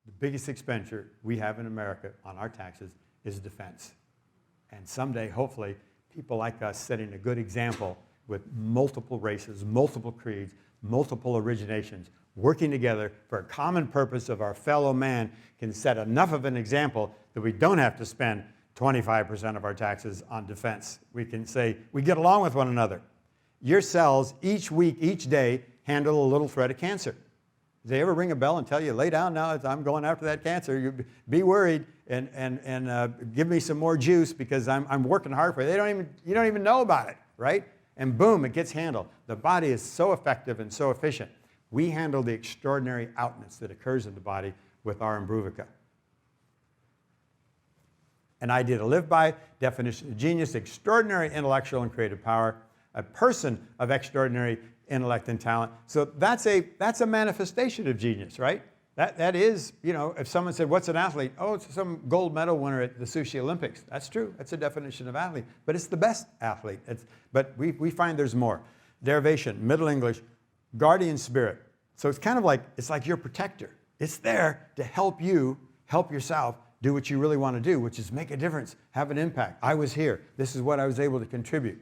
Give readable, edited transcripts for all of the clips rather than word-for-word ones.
the biggest expenditure we have in America on our taxes is defense. And someday, hopefully, people like us setting a good example with multiple races, multiple creeds, multiple originations, working together for a common purpose of our fellow man can set enough of an example that we don't have to spend 25% of our taxes on defense. We can say, we get along with one another. Your cells, each week, each day, handle a little threat of cancer. Do they ever ring a bell and tell you, lay down now, I'm going after that cancer, you be worried and give me some more juice because I'm working hard for it. You don't even know about it, right? And boom, it gets handled. The body is so effective and so efficient. We handle the extraordinary outness that occurs in the body with our Imbruvica. An idea to live by, definition of genius, extraordinary intellectual and creative power, a person of extraordinary intellect and talent. So that's a manifestation of genius, right? That is, you know, if someone said, what's an athlete? Oh, it's some gold medal winner at the Sushi Olympics. That's true. That's a definition of athlete. But it's the best athlete. But we find there's more. Derivation, Middle English, guardian spirit. So it's kind of like, it's like your protector. It's there to help you, help yourself, do what you really want to do, which is make a difference, have an impact. I was here. This is what I was able to contribute.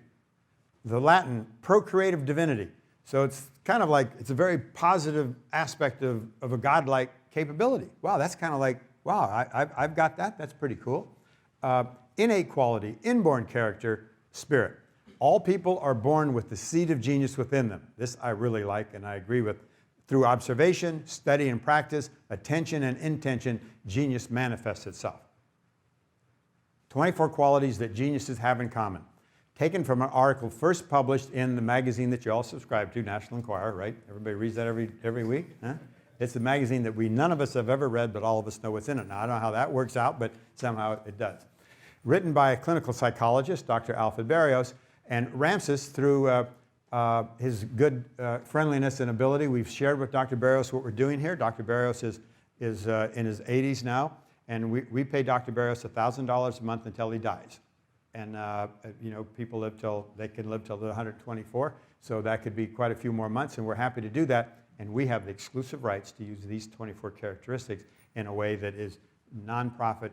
The Latin, procreative divinity. So it's kind of like, it's a very positive aspect of a godlike capability. Wow, that's kind of like, wow, I've got that. That's pretty cool. Innate quality, inborn character, spirit. All people are born with the seed of genius within them. This I really like and I agree with. Through observation, study and practice, attention and intention, genius manifests itself. 24 qualities that geniuses have in common. Taken from an article first published in the magazine that you all subscribe to, National Enquirer, right? Everybody reads that every week? Huh? It's the magazine that none of us have ever read, but all of us know what's in it. Now, I don't know how that works out, but somehow it does. Written by a clinical psychologist, Dr. Alfred Barrios, and Ramses, through his good friendliness and ability, we've shared with Dr. Barrios what we're doing here. Dr. Barrios is in his 80s now, and we pay Dr. Barrios $1,000 a month until he dies. And you know, people they can live till they're 124, so that could be quite a few more months, and we're happy to do that. And we have the exclusive rights to use these 24 characteristics in a way that is non-profit.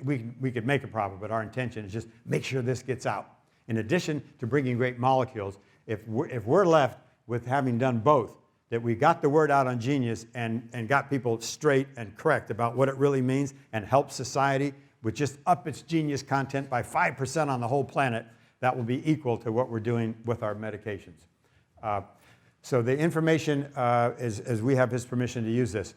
We could make a profit, but our intention is just make sure this gets out. In addition to bringing great molecules, if we're left with having done both, that we got the word out on genius and got people straight and correct about what it really means and help society with just up its genius content by 5% on the whole planet, that will be equal to what we're doing with our medications. So the information is, as we have his permission to use this.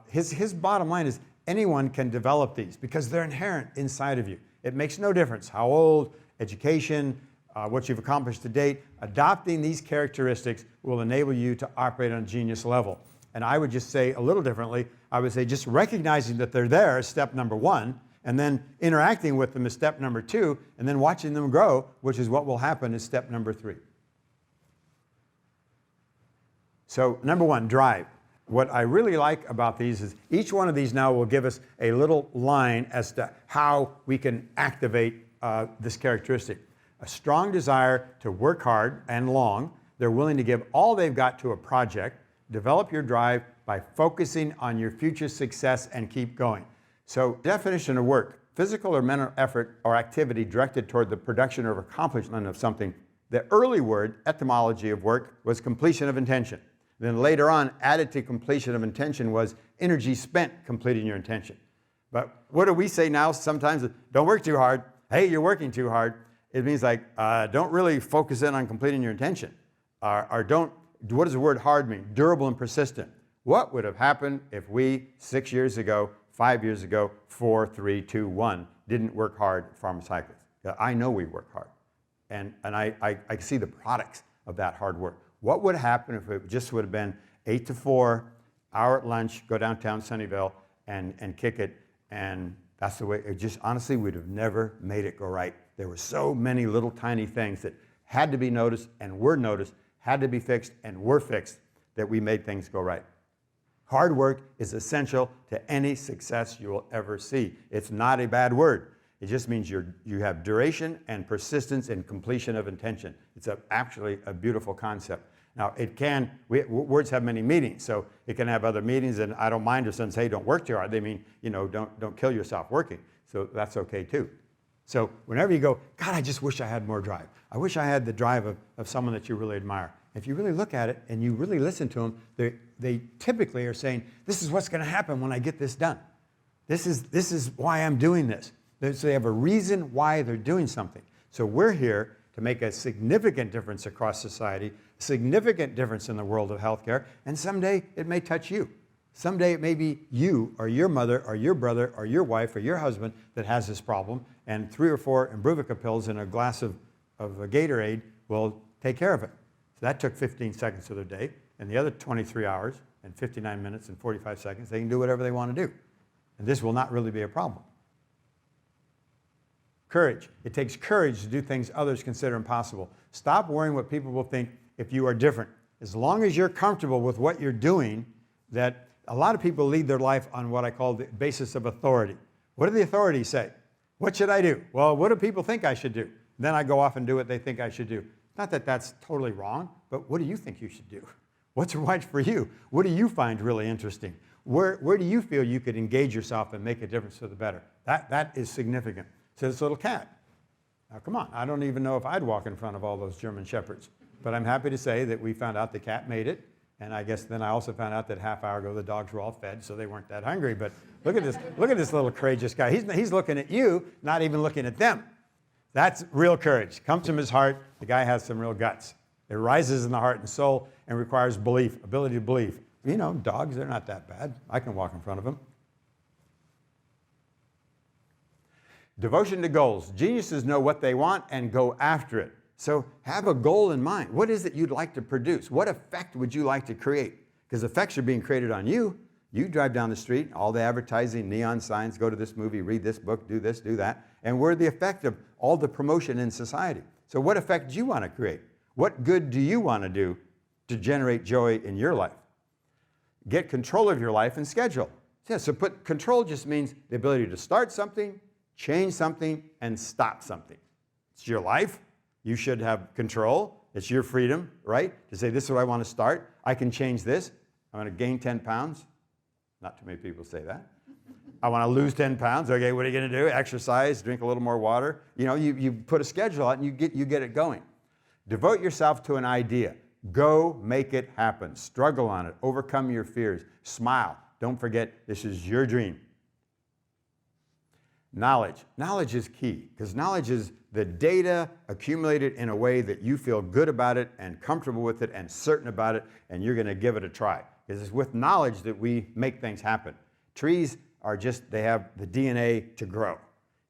His bottom line is anyone can develop these because they're inherent inside of you. It makes no difference how old, education, what you've accomplished to date. Adopting these characteristics will enable you to operate on a genius level. And I would just say a little differently, I would say just recognizing that they're there is step number one, and then interacting with them is step number two, and then watching them grow, which is what will happen, is step number three. So number one, drive. What I really like about these is each one of these now will give us a little line as to how we can activate this characteristic. A strong desire to work hard and long. They're willing to give all they've got to a project. Develop your drive by focusing on your future success and keep going. So definition of work, physical or mental effort or activity directed toward the production or accomplishment of something. The early word, etymology of work, was completion of intention. Then later on, added to completion of intention was energy spent completing your intention. But what do we say now sometimes? Don't work too hard. Hey, you're working too hard. It means like, don't really focus in on completing your intention. Or don't, what does the word hard mean? Durable and persistent. What would have happened if we, 6 years ago, 5 years ago, 4, 3, 2, 1, didn't work hard at Pharmacyclics? I know we work hard. And I see the products of that hard work. What would happen if it just would have been 8 to 4, hour at lunch, go downtown Sunnyvale and kick it, and that's the way, it just honestly, we'd have never made it go right. There were so many little tiny things that had to be noticed and were noticed, had to be fixed and were fixed, that we made things go right. Hard work is essential to any success you will ever see. It's not a bad word. It just means you have duration and persistence and completion of intention. It's actually a beautiful concept. Now, words have many meanings, so it can have other meanings, and I don't mind if someone says, hey, don't work too hard. They mean, don't kill yourself working. So that's okay too. So whenever you go, God, I just wish I had more drive. I wish I had the drive of someone that you really admire. If you really look at it and you really listen to them, they typically are saying, this is what's going to happen when I get this done. This is why I'm doing this. So they have a reason why they're doing something. So we're here to make a significant difference across society, a significant difference in the world of healthcare, and someday it may touch you. Someday it may be you or your mother or your brother or your wife or your husband that has this problem, and 3 or 4 Imbruvica pills and a glass of a Gatorade will take care of it. So that took 15 seconds of their day, and the other 23 hours and 59 minutes and 45 seconds, they can do whatever they want to do. And this will not really be a problem. Courage. It takes courage to do things others consider impossible. Stop worrying what people will think if you are different. As long as you're comfortable with what you're doing, that a lot of people lead their life on what I call the basis of authority. What do the authorities say? What should I do? Well, what do people think I should do? Then I go off and do what they think I should do. Not that that's totally wrong, but what do you think you should do? What's right for you? What do you find really interesting? Where do you feel you could engage yourself and make a difference for the better? That is significant. So this little cat. Now, come on. I don't even know if I'd walk in front of all those German Shepherds. But I'm happy to say that we found out the cat made it. And I guess then I also found out that half hour ago the dogs were all fed, so they weren't that hungry. But look at this little courageous guy. He's looking at you, not even looking at them. That's real courage. Comes from his heart. The guy has some real guts. It rises in the heart and soul and requires belief, ability to believe. Dogs, they're not that bad. I can walk in front of them. Devotion to goals. Geniuses know what they want and go after it. So have a goal in mind. What is it you'd like to produce? What effect would you like to create? Because effects are being created on you. You drive down the street, all the advertising, neon signs, go to this movie, read this book, do this, do that. And we're the effect of all the promotion in society. So what effect do you want to create? What good do you want to do to generate joy in your life? Get control of your life and schedule. Yeah, so control just means the ability to start something, change something, and stop something. It's your life. You should have control. It's your freedom, right? To say, this is what I want to start. I can change this. I want to gain 10 pounds. Not too many people say that. I want to lose 10 pounds. Okay, what are you going to do? Exercise, drink a little more water. You put a schedule out and you get it going. Devote yourself to an idea. Go make it happen. Struggle on it. Overcome your fears. Smile. Don't forget, this is your dream. Knowledge. Knowledge is key, because knowledge is the data accumulated in a way that you feel good about it and comfortable with it and certain about it, and you're going to give it a try. Because it's with knowledge that we make things happen. Trees are they have the DNA to grow.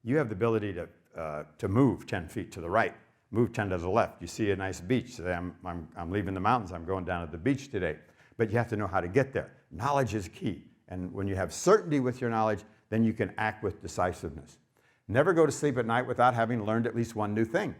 You have the ability to move 10 feet to the right, move 10 to the left. You see a nice beach. Say, I'm leaving the mountains. I'm going down to the beach today. But you have to know how to get there. Knowledge is key. And when you have certainty with your knowledge, then you can act with decisiveness. Never go to sleep at night without having learned at least one new thing.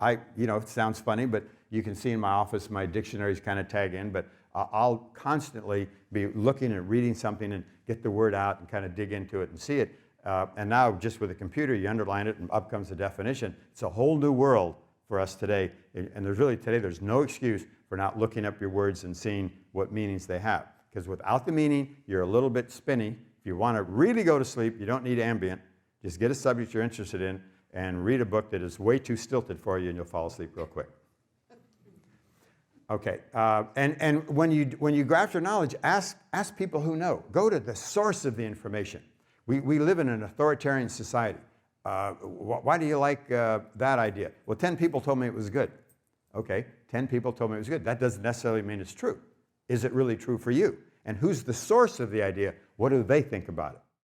It sounds funny, but you can see in my office my dictionaries kind of tag in, but I'll constantly be looking and reading something and get the word out and kind of dig into it and see it. And now just with a computer, you underline it and up comes the definition. It's a whole new world for us today. And there's no excuse for not looking up your words and seeing what meanings they have. Because without the meaning, you're a little bit spinny. If you want to really go to sleep, you don't need ambient. Just get a subject you're interested in and read a book that is way too stilted for you, and you'll fall asleep real quick. Okay, and when you go after knowledge, ask people who know. Go to the source of the information. We live in an authoritarian society. Why do you like that idea? Well, 10 people told me it was good. Okay, 10 people told me it was good. That doesn't necessarily mean it's true. Is it really true for you? And who's the source of the idea? What do they think about it?